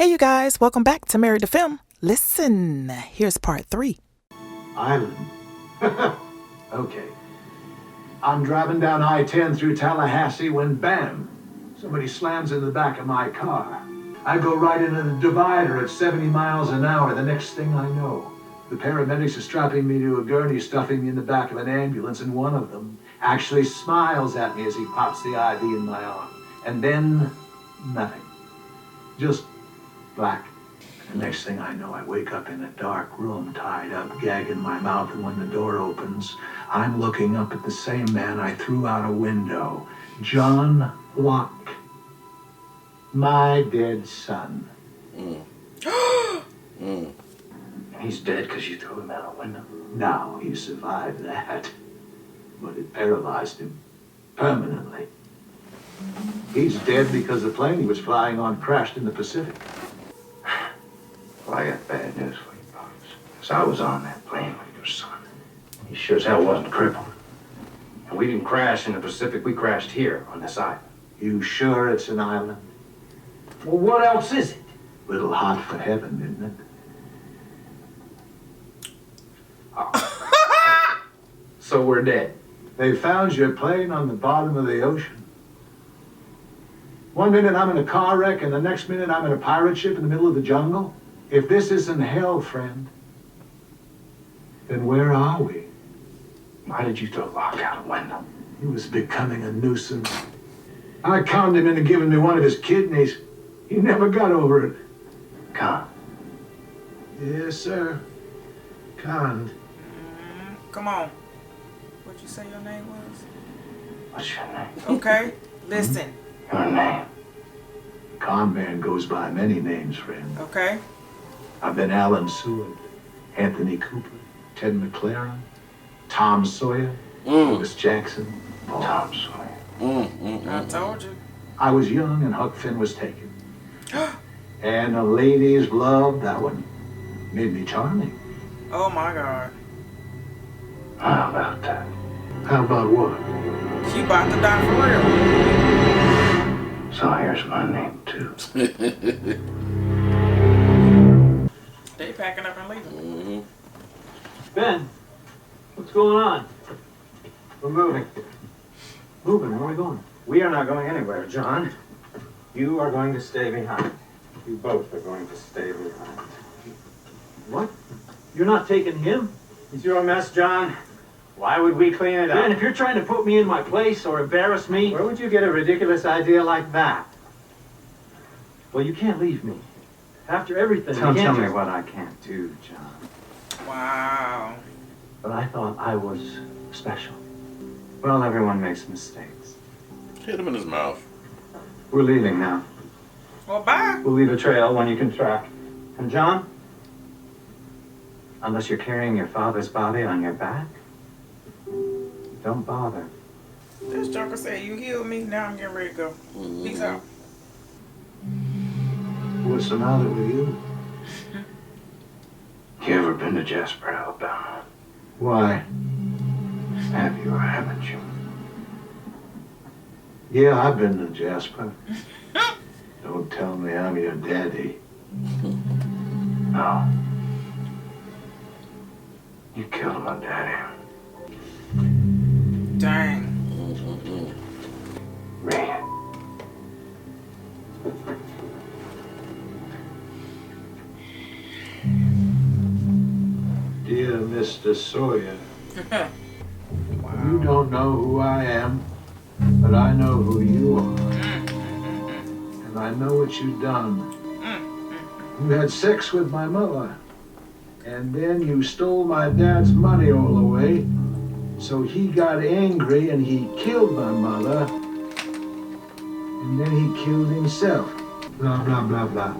Hey you guys, welcome back to Married to Film. Listen, here's part 3. Island. Okay. I'm driving down I-10 through Tallahassee when bam, somebody slams in the back of my car. I go right into the divider at 70 miles an hour. The next thing I know, the paramedics are strapping me to a gurney, stuffing me in the back of an ambulance, and one of them actually smiles at me as he pops the IV in my arm. And then, nothing. Just black. The next thing I know, I wake up in a dark room, tied up, gag in my mouth, and when the door opens, I'm looking up at the same man I threw out a window, John Locke, my dead son. He's dead because you threw him out a window? No, he survived that, but it paralyzed him permanently. He's dead because the plane he was flying on crashed in the Pacific. Well, I got bad news for you, Pops. Because I was on that plane with your son. He sure as hell wasn't crippled. And we didn't crash in the Pacific, we crashed here on this island. You sure it's an island? Well, what else is it? Little hot for heaven, isn't it? So we're dead. They found your plane on the bottom of the ocean. One minute I'm in a car wreck, and the next minute I'm in a pirate ship in the middle of the jungle. If this isn't hell, friend, then where are we? Why did you throw Locke out a window? He was becoming a nuisance. I conned him into giving me one of his kidneys. He never got over it. Con. Yes, sir. Conned. Come on. What'd you say your name was? What's your name? Okay, listen. Your name? Con man goes by many names, friend. Okay. I've been Alan Seward, Anthony Cooper, Ted McLaren, Tom Sawyer, Lewis Jackson, Tom Sawyer. I told you. I was young and Huck Finn was taken. And the ladies loved that one. Made me charming. Oh my God. How about that? How about what? You about to die for real. So here's my name, too. They packing up and leaving. Ben, what's going on? We're moving. Moving, where are we going? We are not going anywhere, John. You are going to stay behind. You both are going to stay behind. What? You're not taking him? It's your mess, John. Why would we clean it up? Ben, if you're trying to put me in my place or embarrass me... Where would you get a ridiculous idea like that? Well, you can't leave me. After everything, Don't you tell can't me just... what I can't do, John. Wow. But I thought I was special. Well, everyone makes mistakes. Hit him in his mouth. We're leaving now. Well, bye. We'll leave a trail one you can track. And John, unless you're carrying your father's body on your back, don't bother. This joker said you healed me. Now I'm getting ready to go. Peace out. What's the matter with you? You ever been to Jasper, Alabama? Why? Have you or haven't you? Yeah, I've been to Jasper. Don't tell me I'm your daddy. No. You killed my daddy. Dang. Read it. Dear Mr. Sawyer, you don't know who I am, but I know who you are. And I know what you've done. You had sex with my mother, and then you stole my dad's money all the way. So he got angry and he killed my mother, and then he killed himself. Blah, blah, blah, blah.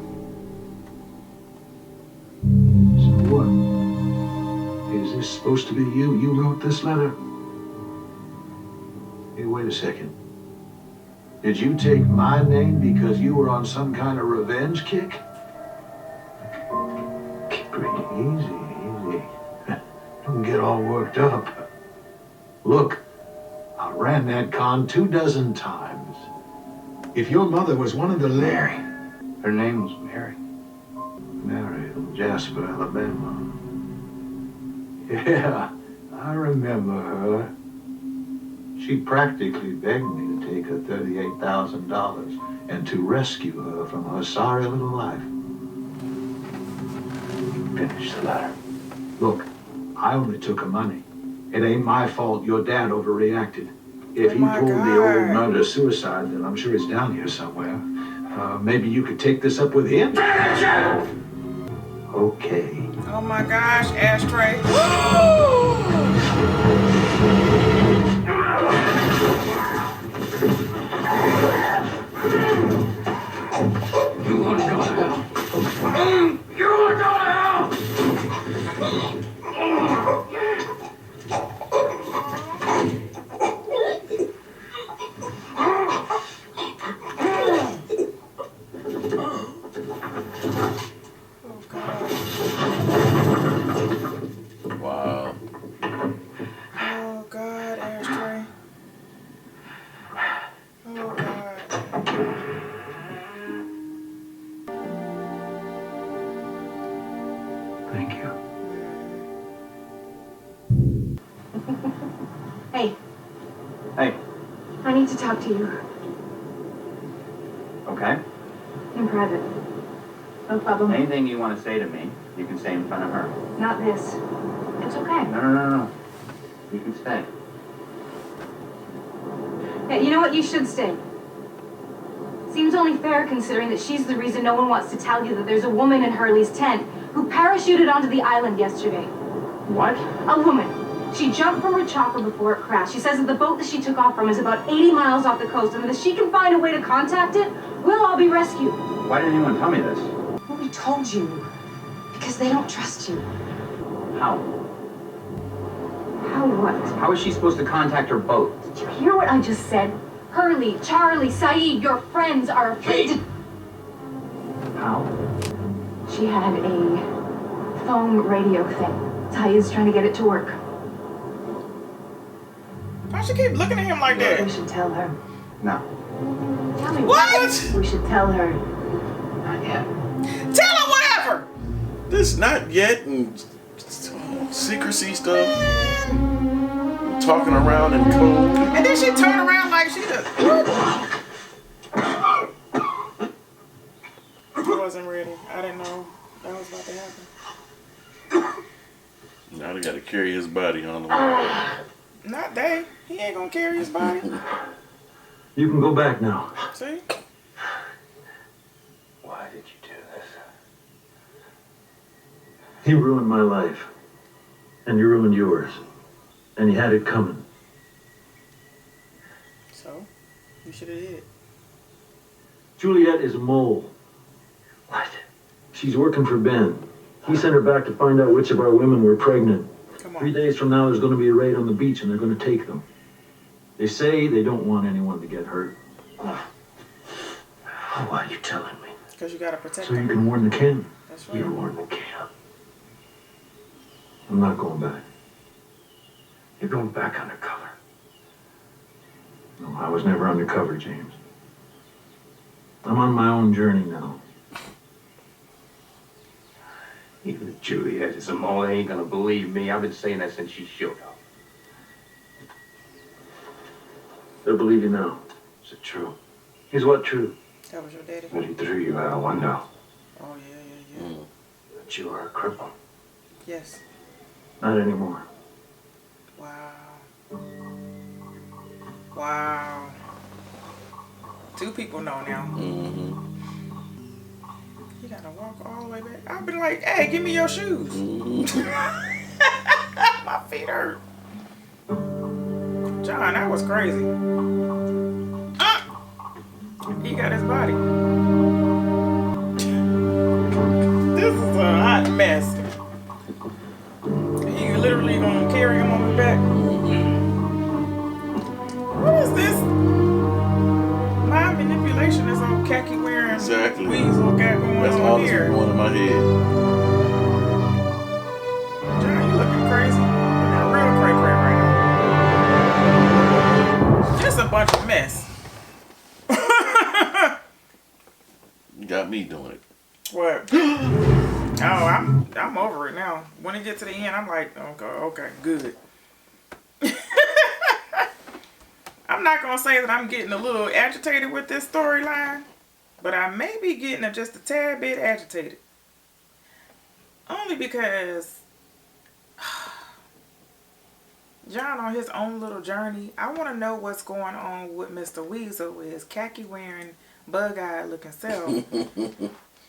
So what? Is this supposed to be you? You wrote this letter? Hey, wait a second. Did you take my name because you were on some kind of revenge kick? Keep reading. Easy, easy. Don't get all worked up. Look, I ran that con 24 times. If your mother was one of the Mary. Her name was Mary. Jasper, Alabama. Yeah, I remember her. She practically begged me to take her $38,000 and to rescue her from her sorry little life. Finish the letter. Look, I only took her money. It ain't my fault your dad overreacted. If he pulled the old murder-suicide, then I'm sure he's down here somewhere. Maybe you could take this up with him? Okay. Oh my gosh, ashtray. You want to go to hell? You want to go to hell? Wow. Oh God, ashtray. Oh God. Thank you. Hey, Hey, I need to talk to you okay. in private. No problem. Anything you want to say to me, you can say in front of her. Not this. It's okay. No. You can stay. Yeah, you know what? You should stay. Seems only fair considering that she's the reason no one wants to tell you that there's a woman in Hurley's tent who parachuted onto the island yesterday. What? A woman. She jumped from her chopper before it crashed. She says that the boat that she took off from is about 80 miles off the coast, and that if she can find a way to contact it, we'll all be rescued. Why didn't anyone tell me this? Nobody told you. Because they don't trust you. How? How what? How is she supposed to contact her boat? Did you hear what I just said? Hurley, Charlie, Saeed, your friends are afraid to... How? She had a phone radio thing. Saeed's trying to get it to work. Why she keep looking at him like We that? should tell her. No. Tell me What? We should tell her. Not yet. Tell her whatever. This not yet and secrecy stuff. Talking around in code. And then she turn around like she does. I wasn't ready. I didn't know that was about to happen. Now they gotta carry his body on the way. Not they. He ain't gonna carry his body. You can go back now. See? Why did you do this? He ruined my life. And you ruined yours. And he had it coming. So, you should have did it. Juliet is a mole. What? She's working for Ben. He sent her back to find out which of our women were pregnant. Come 3 on. days from now, there's going to be a raid on the beach, and they're going to take them. They say they don't want anyone to get hurt. Why are you telling me? Because you gotta protect So you him. can warn the king. That's You right. warned the camp. I'm not going back. You're going back undercover. No, I was never undercover, James. I'm on my own journey now. Even if Juliet is a mole, they ain't gonna believe me. I've been saying that since she showed up. They'll believe you now. Is it true? Is what true? That was your daddy. That he threw you out a window? Oh, yeah. That you were a cripple? Yes. Not anymore. Wow. Wow. 2 people know now. Mm-hmm. You gotta walk all the way back. I've been like, hey, give me your shoes. My feet hurt. John, that was crazy. He got his body. This is a hot mess. You literally gonna carry him on the back. What is this? Mind manipulation is on khaki wearing. Exactly. Weasel got going That's on all that's here. going in my head. John, you looking crazy. You're real cray cray right now. Just a bunch of mess. You got me doing it. What? I'm over it now. When it gets to the end, I'm like, okay, good. I'm not gonna say that I'm getting a little agitated with this storyline, but I may be getting just a tad bit agitated. Only because John on his own little journey. I want to know what's going on with Mr. Weasel with his khaki wearing, bug-eyed looking self.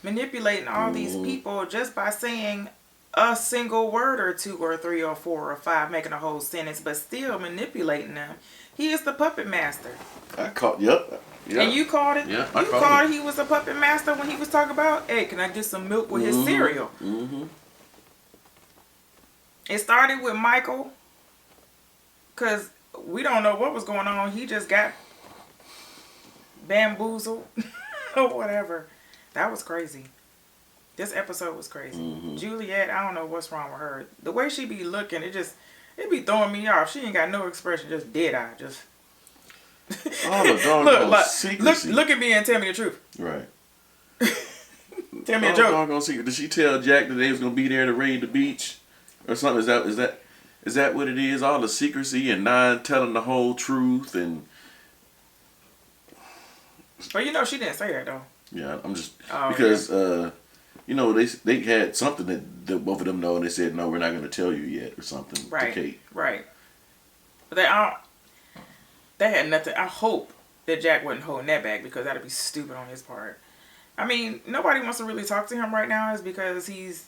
Manipulating all these people just by saying a single word or two or three or four or five, making a whole sentence, but still manipulating them. He is the puppet master. I caught, yep. And you called it? Yeah, you called it he was a puppet master when he was talking about, hey, can I get some milk with his cereal? It started with Michael, because we don't know what was going on. He just got bamboozled or whatever. That was crazy. This episode was crazy. Juliet, I don't know what's wrong with her. The way she be looking, it be throwing me off. She ain't got no expression, just dead eye. Just look at me and tell me the truth. Right. Tell me a joke. Did she tell Jack that they was gonna be there to raid the beach or something? Is that what it is? All the secrecy and not telling the whole truth and. Well, she didn't say that though. Yeah, I'm just because they had something that both of them know, and they said no, we're not going to tell you yet or something. Right. To Kate. Right. But they had nothing. I hope that Jack wasn't holding that back, because that'd be stupid on his part. I mean, nobody wants to really talk to him right now is because he's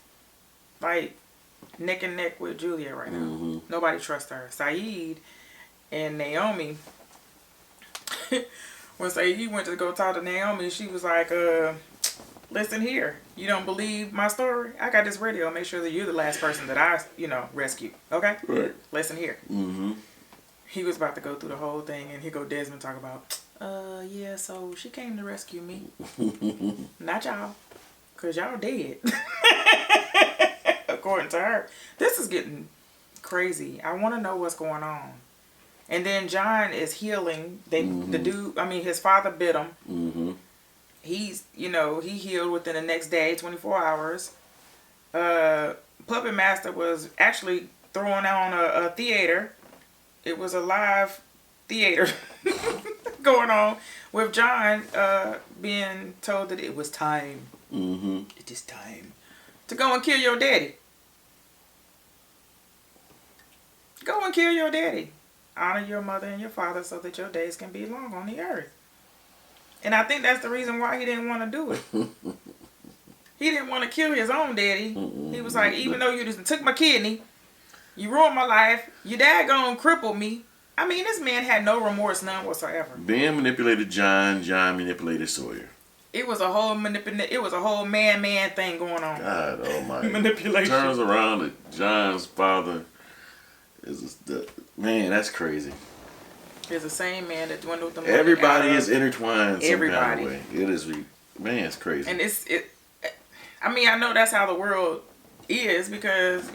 like neck and neck with Julia right now. Nobody trusts her. Saeed and Naomi. When Saeed went to go talk to Naomi, she was like, listen here, you don't believe my story? I got this radio. Make sure that you're the last person that I, rescue. Okay? Right. Listen here. He was about to go through the whole thing, and here go Desmond talk about, yeah, so she came to rescue me. Not y'all. Because y'all dead. According to her. This is getting crazy. I want to know what's going on. And then John is healing. His father bit him. He's, he healed within the next day, 24 hours. Puppet Master was actually throwing on a theater. It was a live theater going on with John being told that it was time. It is time to go and kill your daddy. Go and kill your daddy. Honor your mother and your father so that your days can be long on the earth. And I think that's the reason why he didn't want to do it. He didn't want to kill his own daddy. He was like, even though you just took my kidney, you ruined my life, your dad gonna cripple me. I mean, this man had no remorse, none whatsoever. Ben manipulated John. John manipulated Sawyer. It was a whole man thing going on. God almighty. Manipulation. Turns around that John's father man, that's crazy. It's the same man that dwindled the money. Everybody is intertwined some everybody. kind of way. It is, man, it's crazy. And I know that's how the world is, because,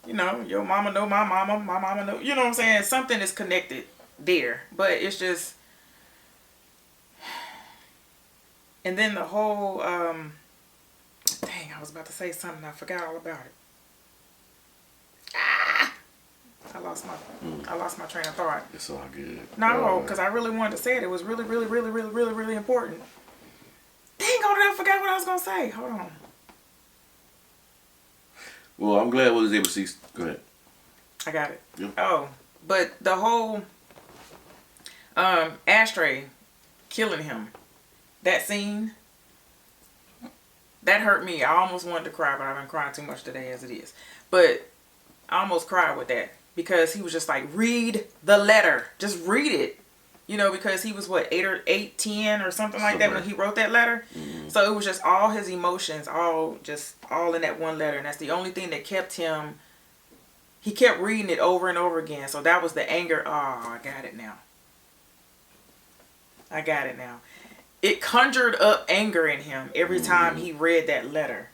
your mama know my mama know, you know what I'm saying? Something is connected there. But it's just, and then the whole, dang, I was about to say something, I forgot all about it. I lost my train of thought. It's all good. No, because I really wanted to say it. It was really, really, really, really, really, really important. Dang, I forgot what I was going to say. Hold on. Well, I'm glad we was able to see. Go ahead. I got it. Yeah. Oh, but the whole Ashtray killing him, that scene, that hurt me. I almost wanted to cry, but I've been crying too much today as it is. But I almost cried with that, because he was just like, read the letter. Just read it. Because he was, 8, 10 or something like that when he wrote that letter. So it was just all his emotions, all in that one letter. And that's the only thing that kept him. He kept reading it over and over again. So that was the anger. Oh, I got it now. It conjured up anger in him every time he read that letter.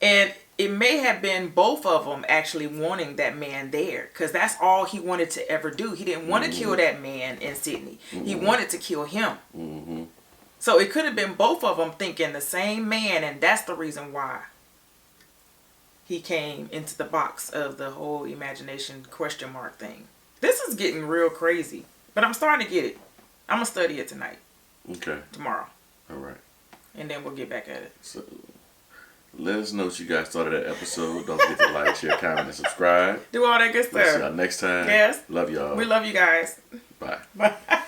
And it may have been both of them actually wanting that man there, because that's all he wanted to ever do. He didn't want to kill that man in Sydney. He wanted to kill him. So it could have been both of them thinking the same man, and that's the reason why. he came into the box of the whole imagination question mark thing. This is getting real crazy, but I'm starting to get it. I'm gonna study it tonight. Okay. Tomorrow. All right. And then we'll get back at it. So, let us know what you guys thought of that episode. Don't forget to like, share, comment, and subscribe. Do all that good We'll see stuff. y'all next time. Yes. Love y'all. We love you guys. Bye. Bye.